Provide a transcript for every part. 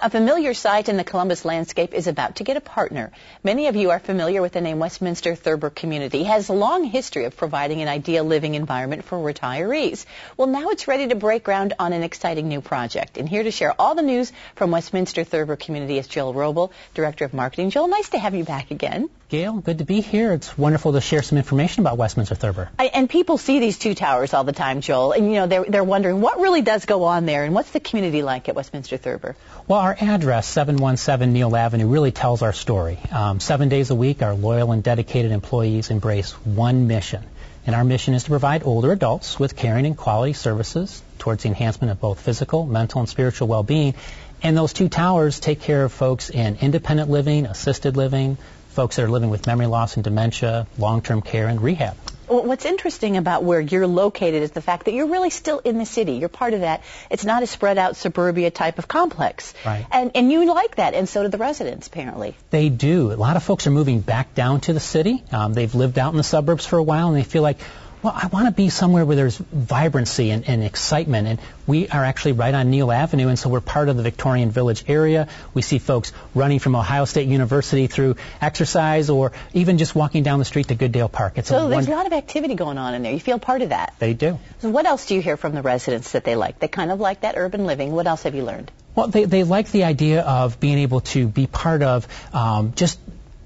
A familiar sight in the Columbus landscape is about to get a partner. Many of you are familiar with the name Westminster-Thurber Community. It has a long history of providing an ideal living environment for retirees. Well, now it's ready to break ground on an exciting new project. And here to share all the news from Westminster-Thurber Community is Joel Wrobbel, Director of Marketing. Joel, nice to have you back again. Gail, good to be here. It's wonderful to share some information about Westminster-Thurber. And people see these two towers all the time, Joel, and they're wondering what really does go on there, and what's the community like at Westminster-Thurber? Well, our address, 717 Neal Avenue, really tells our story. 7 days a week, our loyal and dedicated employees embrace one mission. And our mission is to provide older adults with caring and quality services towards the enhancement of both physical, mental, and spiritual well-being. And those two towers take care of folks in independent living, assisted living, folks that are living with memory loss and dementia, long-term care, and rehab. Well, what's interesting about where you're located is the fact that you're really still in the city. You're part of that. It's not a spread-out suburbia type of complex. Right. And you like that, and so do the residents, apparently. They do. A lot of folks are moving back down to the city. They've lived out in the suburbs for a while, and they feel like, well, I want to be somewhere where there's vibrancy and excitement. And we are actually right on Neal Avenue, and so we're part of the Victorian Village area. We see folks running from Ohio State University through exercise or even just walking down the street to Goodale Park. So there's a lot of activity going on in there. You feel part of that. They do. So what else do you hear from the residents that they like? They kind of like that urban living. What else have you learned? Well, they like the idea of being able to be part of just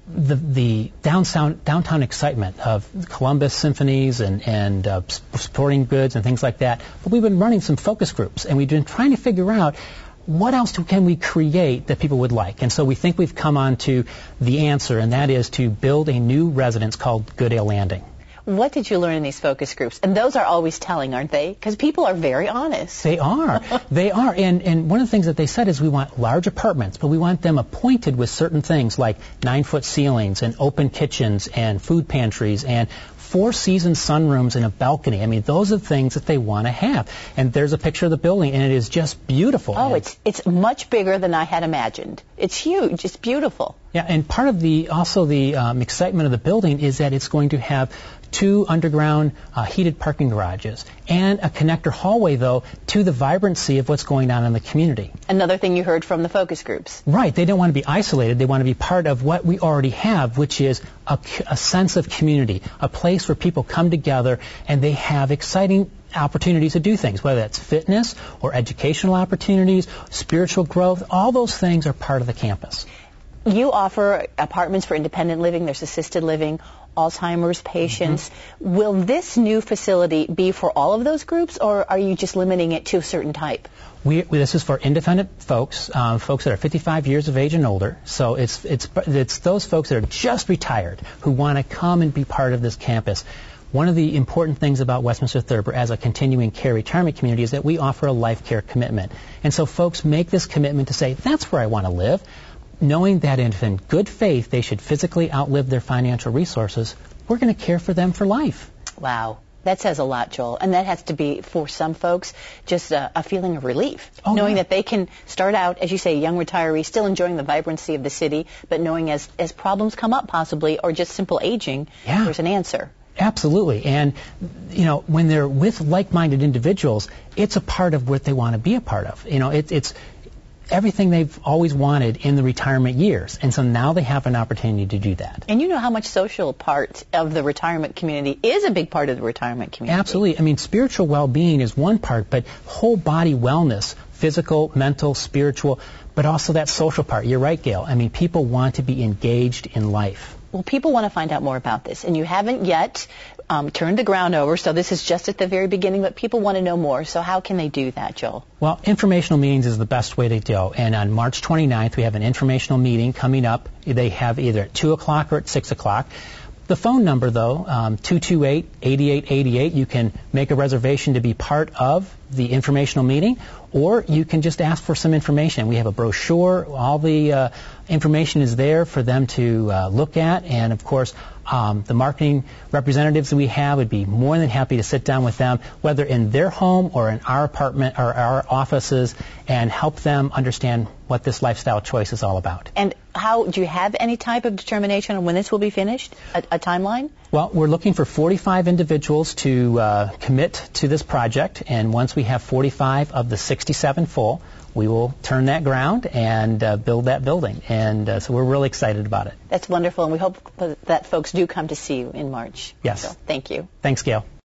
the downtown excitement of Columbus symphonies and sporting goods and things like that. But we've been running some focus groups, and we've been trying to figure out what else can we create that people would like. And so we think we've come on to the answer, and that is to build a new residence called Goodale Landing. What did you learn in these focus groups? And those are always telling, aren't they? Because people are very honest. They are. They are. And one of the things that they said is we want large apartments, but we want them appointed with certain things like 9-foot ceilings and open kitchens and food pantries and 4-season sunrooms and a balcony. I mean, those are the things that they want to have. And there's a picture of the building, and it is just beautiful. Oh, it's much bigger than I had imagined. It's huge. It's beautiful. Yeah, and part of the excitement of the building is that it's going to have 2 underground heated parking garages and a connector hallway, though, to the vibrancy of what's going on in the community. Another thing you heard from the focus groups. Right. They don't want to be isolated. They want to be part of what we already have, which is a sense of community, a place where people come together and they have exciting opportunities to do things, whether that's fitness or educational opportunities, spiritual growth. All those things are part of the campus. You offer apartments for independent living. There's assisted living, Alzheimer's patients. Mm-hmm. Will this new facility be for all of those groups, or are you just limiting it to a certain type? This is for independent folks, folks that are 55 years of age and older. So it's those folks that are just retired who want to come and be part of this campus. One of the important things about Westminster-Thurber as a continuing care retirement community is that we offer a life care commitment. And so folks make this commitment to say, that's where I want to live, knowing that if in good faith they should physically outlive their financial resources, we're going to care for them for life. Wow. That says a lot, Joel. And that has to be, for some folks, just a feeling of relief. Knowing that they can start out, as you say, young retirees, still enjoying the vibrancy of the city, but knowing as problems come up possibly, or just simple aging, there's an answer. Absolutely. And, when they're with like-minded individuals, it's a part of what they want to be a part of. It's everything they've always wanted in the retirement years. And so now they have an opportunity to do that. And you know how much social part of the retirement community is a big part of the retirement community. Absolutely. I mean, spiritual well-being is one part, but whole body wellness, physical, mental, spiritual, but also that social part. You're right, Gail. I mean, people want to be engaged in life. Well, people want to find out more about this, and you haven't yet turned the ground over, so this is just at the very beginning, but people want to know more. So how can they do that, Joel? Well, informational meetings is the best way to go, and on March 29th, we have an informational meeting coming up. They have either at 2 o'clock or at 6 o'clock. The phone number, though, 228-8888, you can make a reservation to be part of the informational meeting, or you can just ask for some information. We have a brochure. All the information is there for them to look at, and, of course, the marketing representatives that we have would be more than happy to sit down with them, whether in their home or in our apartment or our offices, and help them understand what this lifestyle choice is all about. And do you have any type of determination on when this will be finished, a timeline? Well, we're looking for 45 individuals to commit to this project, and once we have 45 of the 67 full, we will turn that ground and build that building. And so we're really excited about it. That's wonderful, and we hope that folks do come to see you in March. Yes. So, thank you. Thanks, Gail.